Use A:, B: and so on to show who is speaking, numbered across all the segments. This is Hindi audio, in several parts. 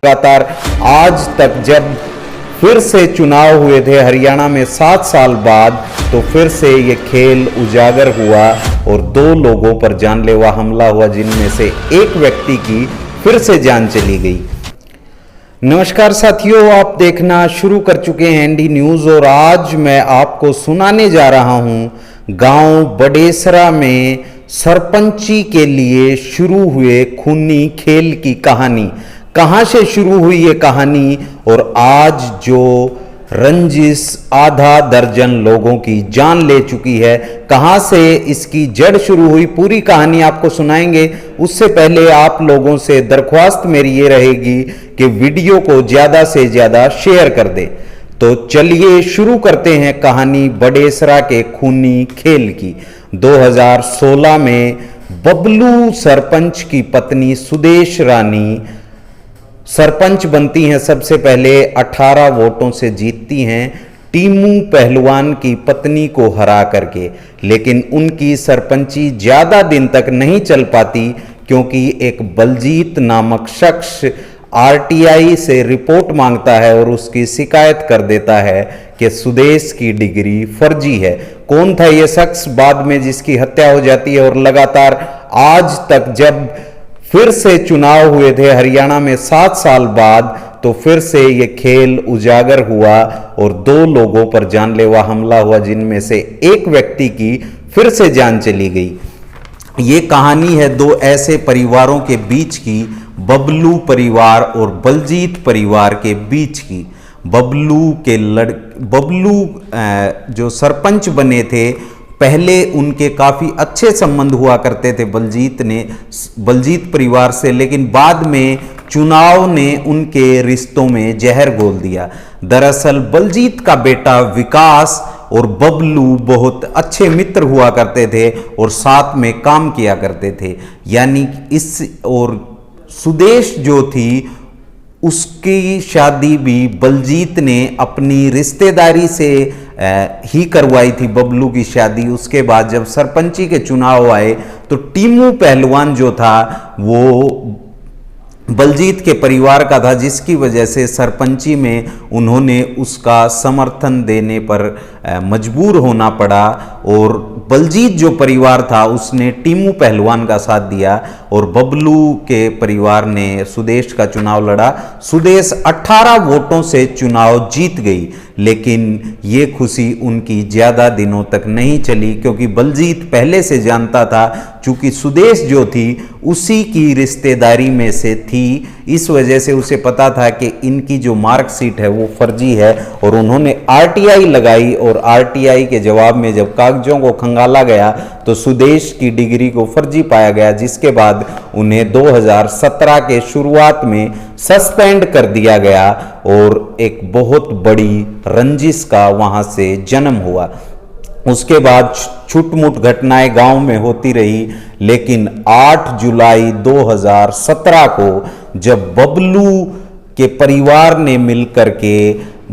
A: लगातार आज तक जब फिर से चुनाव हुए थे हरियाणा में 7 साल बाद, तो फिर से ये खेल उजागर हुआ और 2 लोगों पर जानलेवा हमला हुआ, जिनमें से एक व्यक्ति की फिर से जान चली गई। नमस्कार साथियों, आप देखना शुरू कर चुके हैं एनडी न्यूज़ और आज मैं आपको सुनाने जा रहा हूं गांव बडेसरा में सरपंची के लिए शुरू हुए खूनी खेल की कहानी। कहां से शुरू हुई ये कहानी और आज जो रंजिश आधा दर्जन लोगों की जान ले चुकी है, कहां से इसकी जड़ शुरू हुई, पूरी कहानी आपको सुनाएंगे। उससे पहले आप लोगों से दरख्वास्त मेरी ये रहेगी कि वीडियो को ज़्यादा से ज़्यादा शेयर कर दे। तो चलिए शुरू करते हैं कहानी बडेसरा के खूनी खेल की। 2016 में बबलू सरपंच की पत्नी सुदेश रानी सरपंच बनती हैं। सबसे पहले 18 वोटों से जीतती हैं टीमू पहलवान की पत्नी को हरा करके, लेकिन उनकी सरपंची ज़्यादा दिन तक नहीं चल पाती क्योंकि एक बलजीत नामक शख्स आरटीआई से रिपोर्ट मांगता है और उसकी शिकायत कर देता है कि सुदेश की डिग्री फर्जी है। कौन था ये शख्स बाद में जिसकी हत्या हो जाती है और लगातार आज तक जब फिर से चुनाव हुए थे हरियाणा में 7 साल बाद, तो फिर से ये खेल उजागर हुआ और 2 लोगों पर जानलेवा हमला हुआ, जिनमें से एक व्यक्ति की फिर से जान चली गई। ये कहानी है 2 ऐसे परिवारों के बीच की, बबलू परिवार और बलजीत परिवार के बीच की। बबलू जो सरपंच बने थे, पहले उनके काफ़ी अच्छे संबंध हुआ करते थे बलजीत परिवार से, लेकिन बाद में चुनाव ने उनके रिश्तों में जहर घोल दिया। दरअसल बलजीत का बेटा विकास और बबलू बहुत अच्छे मित्र हुआ करते थे और साथ में काम किया करते थे। यानी और सुदेश जो थी उसकी शादी भी बलजीत ने अपनी रिश्तेदारी से ही करवाई थी, बबलू की शादी। उसके बाद जब सरपंची के चुनाव आए तो टीमू पहलवान जो था वो बलजीत के परिवार का था, जिसकी वजह से सरपंची में उन्होंने उसका समर्थन देने पर मजबूर होना पड़ा और बलजीत जो परिवार था उसने टीमू पहलवान का साथ दिया और बबलू के परिवार ने सुदेश का चुनाव लड़ा। सुदेश 18 वोटों से चुनाव जीत गई, लेकिन ये खुशी उनकी ज़्यादा दिनों तक नहीं चली क्योंकि बलजीत पहले से जानता था, चूंकि सुदेश जो थी उसी की रिश्तेदारी में से थी, इस वजह से उसे पता था कि इनकी जो मार्कशीट है वो फर्जी है और उन्होंने आरटीआई लगाई और आरटीआई के जवाब में जब कागजों को खंगाला गया तो सुदेश की डिग्री को फर्जी पाया गया, जिसके बाद उन्हें 2017 के शुरुआत में सस्पेंड कर दिया गया और एक बहुत बड़ी रंजिश का वहां से जन्म हुआ। उसके बाद छुटमुट घटनाएं गांव में होती रही, लेकिन 8 जुलाई 2017 को जब बबलू के परिवार ने मिलकर के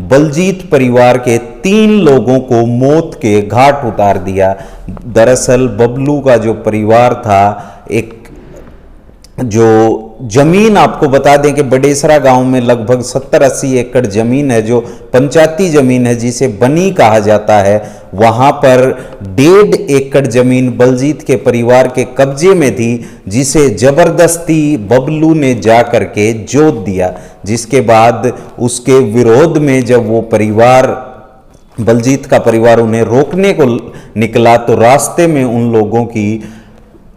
A: बलजीत परिवार के 3 लोगों को मौत के घाट उतार दिया। दरअसल बबलू का जो परिवार था, एक जो जमीन आपको बता दें कि बडेसरा गांव में लगभग 70-80 एकड़ जमीन है जो पंचायती जमीन है, जिसे बनी कहा जाता है। वहां पर 1.5 एकड़ जमीन बलजीत के परिवार के कब्जे में थी, जिसे जबरदस्ती बबलू ने जा करके जोत दिया, जिसके बाद उसके विरोध में जब वो परिवार बलजीत का परिवार उन्हें रोकने को निकला तो रास्ते में उन लोगों की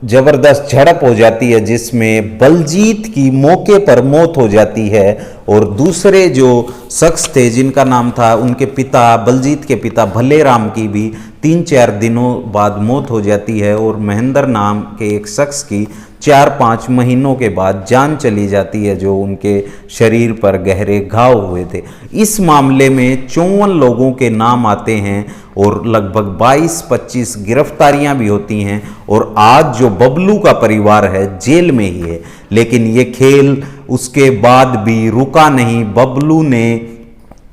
A: जबरदस्त झड़प हो जाती है, जिसमें बलजीत की मौके पर मौत हो जाती है और दूसरे जो शख्स थे जिनका नाम था उनके पिता, बलजीत के पिता भले राम की भी 3-4 दिनों बाद मौत हो जाती है और महेंद्र नाम के एक शख्स की 4-5 महीनों के बाद जान चली जाती है, जो उनके शरीर पर गहरे घाव हुए थे। इस मामले में 54 लोगों के नाम आते हैं और लगभग 22-25 गिरफ्तारियां भी होती हैं और आज जो बबलू का परिवार है जेल में ही है। लेकिन ये खेल उसके बाद भी रुका नहीं। बबलू ने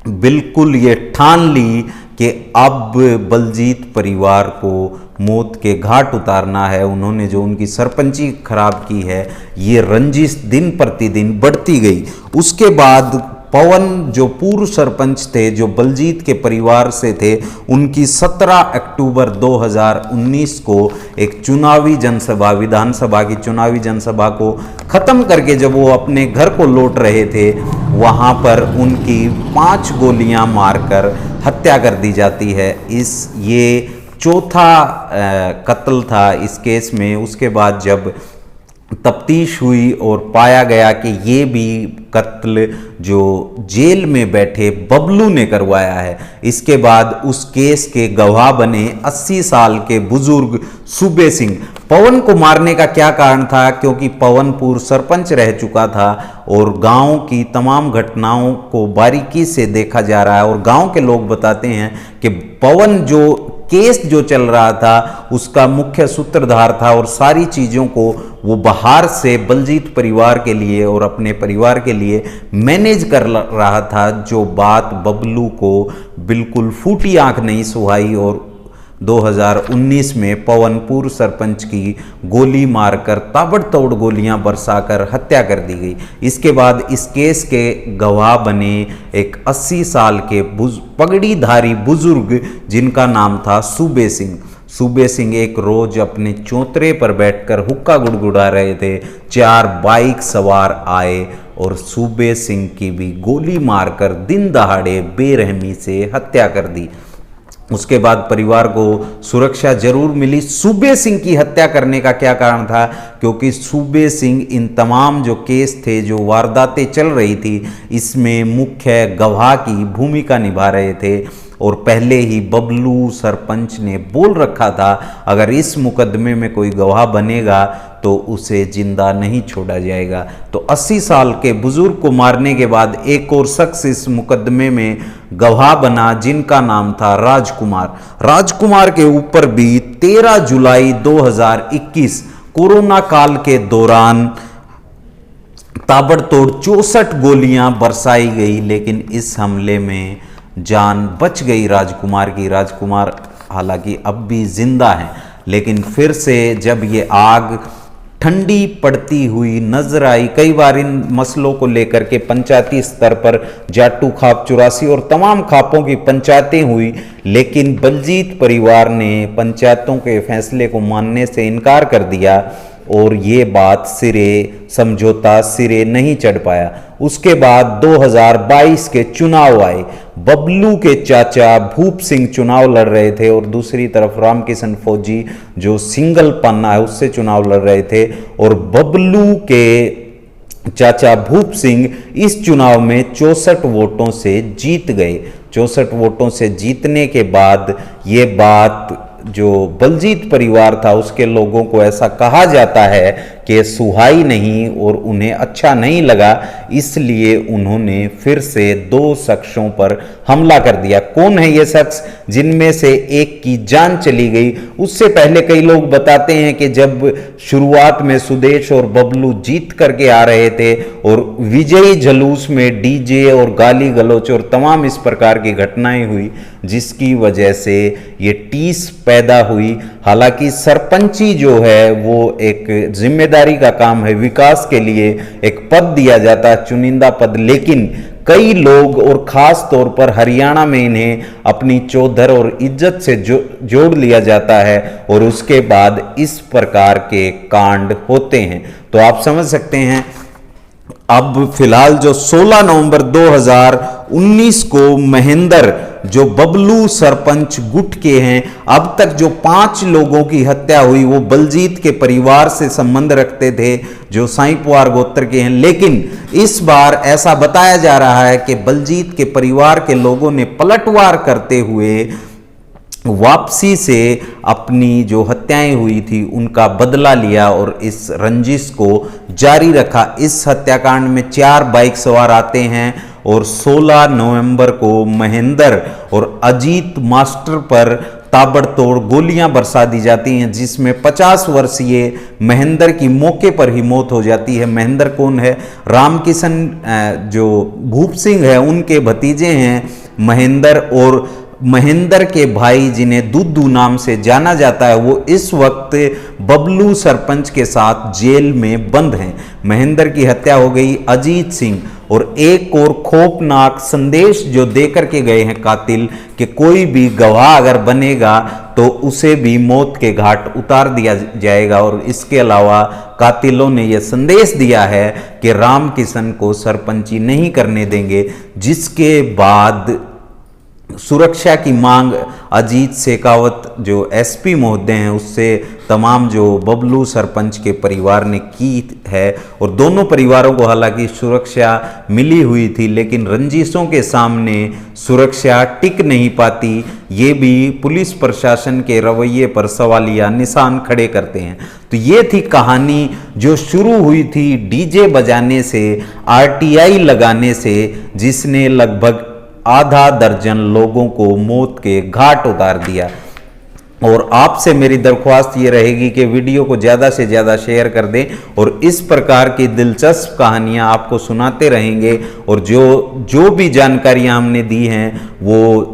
A: बिल्कुल ये ठान ली कि अब बलजीत परिवार को मौत के घाट उतारना है। उन्होंने जो उनकी सरपंची खराब की है, ये रंजिश दिन प्रतिदिन बढ़ती गई। उसके बाद पवन जो पूर्व सरपंच थे, जो बलजीत के परिवार से थे, उनकी 17 अक्टूबर 2019 को एक चुनावी जनसभा, विधानसभा की चुनावी जनसभा को ख़त्म करके जब वो अपने घर को लौट रहे थे, वहाँ पर उनकी 5 गोलियां मारकर हत्या कर दी जाती है। ये चौथा कत्ल था इस केस में। उसके बाद जब तफ्तीश हुई और पाया गया कि ये भी कत्ल जो जेल में बैठे बबलू ने करवाया है, इसके बाद उस केस के गवाह बने 80 साल के बुजुर्ग सूबे सिंह। पवन को मारने का क्या कारण था? क्योंकि पवन पूर्व सरपंच रह चुका था और गांव की तमाम घटनाओं को बारीकी से देखा जा रहा है और गांव के लोग बताते हैं कि पवन जो केस जो चल रहा था उसका मुख्य सूत्रधार था और सारी चीज़ों को वो बाहर से बलजीत परिवार के लिए और अपने परिवार के लिए मैनेज कर रहा था, जो बात बबलू को बिल्कुल फूटी आंख नहीं सुहाई और 2019 में पवन पूर्व सरपंच की गोली मारकर ताबड़तोड़ गोलियां बरसाकर हत्या कर दी गई। इसके बाद इस केस के गवाह बने एक 80 साल के पगड़ीधारी बुजुर्ग जिनका नाम था सूबे सिंह। सूबे सिंह एक रोज अपने चौतरे पर बैठकर हुक्का गुड़गुड़ा रहे थे। 4 बाइक सवार आए और सूबे सिंह की भी गोली मारकर दिन दहाड़े बेरहमी से हत्या कर दी। उसके बाद परिवार को सुरक्षा जरूर मिली। सूबे सिंह की हत्या करने का क्या कारण था? क्योंकि सूबे सिंह इन तमाम जो केस थे, जो वारदातें चल रही थी, इसमें मुख्य गवाह की भूमिका निभा रहे थे और पहले ही बबलू सरपंच ने बोल रखा था अगर इस मुकदमे में कोई गवाह बनेगा तो उसे जिंदा नहीं छोड़ा जाएगा। तो 80 साल के बुजुर्ग को मारने के बाद एक और शख्स इस मुकदमे में गवाह बना जिनका नाम था राजकुमार। राजकुमार के ऊपर भी 13 जुलाई 2021 कोरोना काल के दौरान ताबड़तोड़ 64 गोलियां बरसाई गई, लेकिन इस हमले में जान बच गई राजकुमार की। राजकुमार हालांकि अब भी जिंदा हैं, लेकिन फिर से जब ये आग ठंडी पड़ती हुई नजर आई, कई बार इन मसलों को लेकर के पंचायती स्तर पर जाटू खाप 84 और तमाम खापों की पंचायतें हुई, लेकिन बलजीत परिवार ने पंचायतों के फैसले को मानने से इनकार कर दिया और ये बात समझौता सिरे नहीं चढ़ पाया। उसके बाद 2022 के चुनाव आए। बबलू के चाचा भूप सिंह चुनाव लड़ रहे थे और दूसरी तरफ रामकिशन फौजी जो सिंगल पन्ना है उससे चुनाव लड़ रहे थे और बबलू के चाचा भूप सिंह इस चुनाव में 64 वोटों से जीत गए। 64 वोटों से जीतने के बाद ये बात जो बलजीत परिवार था उसके लोगों को ऐसा कहा जाता है कि सुहाई नहीं और उन्हें अच्छा नहीं लगा, इसलिए उन्होंने फिर से 2 शख्सों पर हमला कर दिया। कौन है ये शख्स जिनमें से एक की जान चली गई? उससे पहले कई लोग बताते हैं कि जब शुरुआत में सुदेश और बबलू जीत करके आ रहे थे और विजयी जुलूस में डीजे और गाली गलौच और तमाम इस प्रकार की घटनाएं हुई, जिसकी वजह से ये टीस पैदा हुई। हालांकि सरपंची जो है वो एक जिम्मेदारी का काम है, विकास के लिए एक पद दिया जाता है, चुनिंदा पद, लेकिन कई लोग और खास तौर पर हरियाणा में इन्हें अपनी चौधर और इज्जत से जोड़ लिया जाता है और उसके बाद इस प्रकार के कांड होते हैं। तो आप समझ सकते हैं अब फिलहाल जो 16 नवंबर 2019 को महेंद्र जो बबलू सरपंच गुट के हैं, अब तक जो 5 लोगों की हत्या हुई वो बलजीत के परिवार से संबंध रखते थे जो साईपुआर गोत्र के हैं, लेकिन इस बार ऐसा बताया जा रहा है कि बलजीत के परिवार के लोगों ने पलटवार करते हुए वापसी से अपनी जो हत्याएं हुई थी उनका बदला लिया और इस रंजिश को जारी रखा। इस हत्याकांड में 4 बाइक सवार आते हैं और 16 नवंबर को महेंद्र और अजीत मास्टर पर ताबड़तोड़ गोलियां बरसा दी जाती हैं, जिसमें 50 वर्षीय महेंद्र की मौके पर ही मौत हो जाती है। महेंद्र कौन है? रामकिशन जो भूप सिंह है उनके भतीजे हैं महेंद्र, और महेंद्र के भाई जिन्हें दुद्दू नाम से जाना जाता है, वो इस वक्त बबलू सरपंच के साथ जेल में बंद हैं। महेंद्र की हत्या हो गई अजीत सिंह, और एक और खौफनाक संदेश जो देकर के गए हैं कातिल कि कोई भी गवाह अगर बनेगा तो उसे भी मौत के घाट उतार दिया जाएगा। और इसके अलावा कातिलों ने यह संदेश दिया है कि राम किशन को सरपंची नहीं करने देंगे, जिसके बाद सुरक्षा की मांग अजीत शेखावत जो एसपी महोदय हैं उससे तमाम जो बबलू सरपंच के परिवार ने की है। और दोनों परिवारों को हालांकि सुरक्षा मिली हुई थी, लेकिन रंजिशों के सामने सुरक्षा टिक नहीं पाती। ये भी पुलिस प्रशासन के रवैये पर सवालिया निशान खड़े करते हैं। तो ये थी कहानी जो शुरू हुई थी डीजे बजाने से, आरटीआई लगाने से, जिसने लगभग आधा दर्जन लोगों को मौत के घाट उतार दिया। और आपसे मेरी दरख्वास्त ये रहेगी कि वीडियो को ज़्यादा से ज़्यादा शेयर कर दें, और इस प्रकार की दिलचस्प कहानियाँ आपको सुनाते रहेंगे। और जो भी जानकारियाँ हमने दी हैं वो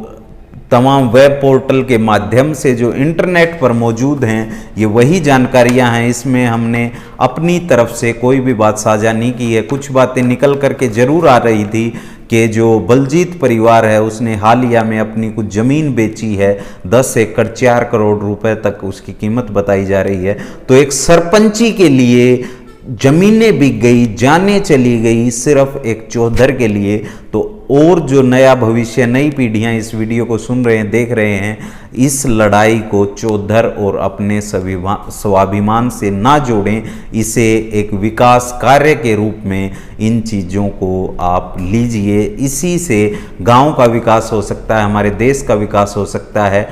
A: तमाम वेब पोर्टल के माध्यम से जो इंटरनेट पर मौजूद हैं, ये वही जानकारियां हैं। इसमें हमने अपनी तरफ से कोई भी बात साझा नहीं की है। कुछ बातें निकल करके ज़रूर आ रही थी कि जो बलजीत परिवार है उसने हालिया में अपनी कुछ ज़मीन बेची है, 10 एकड़ 4 करोड़ रुपए तक उसकी कीमत बताई जा रही है। तो एक सरपंची के लिए जमीनें बिक गई, जानें चली गई सिर्फ एक चौधर के लिए। तो और जो नया भविष्य, नई पीढ़ियां इस वीडियो को सुन रहे हैं, देख रहे हैं, इस लड़ाई को चौधर और अपने स्वाभिमान से ना जोड़ें। इसे एक विकास कार्य के रूप में इन चीज़ों को आप लीजिए। इसी से गांव का विकास हो सकता है, हमारे देश का विकास हो सकता है।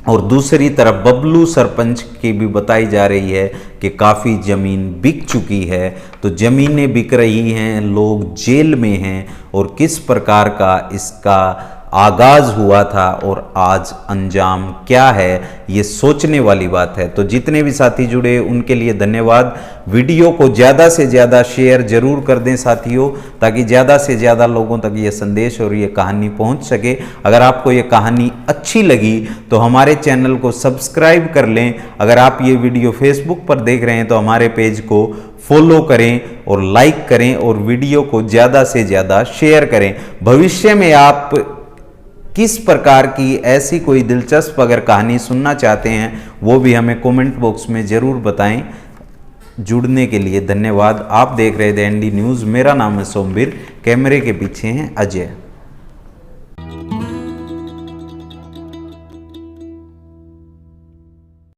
A: और दूसरी तरफ बबलू सरपंच की भी बताई जा रही है कि काफ़ी ज़मीन बिक चुकी है। तो ज़मीनें बिक रही हैं, लोग जेल में हैं, और किस प्रकार का इसका आगाज़ हुआ था और आज अंजाम क्या है, ये सोचने वाली बात है। तो जितने भी साथी जुड़े उनके लिए धन्यवाद। वीडियो को ज़्यादा से ज़्यादा शेयर जरूर कर दें साथियों, ताकि ज़्यादा से ज़्यादा लोगों तक ये संदेश और ये कहानी पहुंच सके। अगर आपको ये कहानी अच्छी लगी तो हमारे चैनल को सब्सक्राइब कर लें। अगर आप ये वीडियो फेसबुक पर देख रहे हैं तो हमारे पेज को फॉलो करें और लाइक करें, और वीडियो को ज़्यादा से ज़्यादा शेयर करें। भविष्य में आप किस प्रकार की ऐसी कोई दिलचस्प अगर कहानी सुनना चाहते हैं वो भी हमें कमेंट बॉक्स में ज़रूर बताएं। जुड़ने के लिए धन्यवाद। आप देख रहे थे एनडी न्यूज़। मेरा नाम है सोमवीर, कैमरे के पीछे हैं अजय।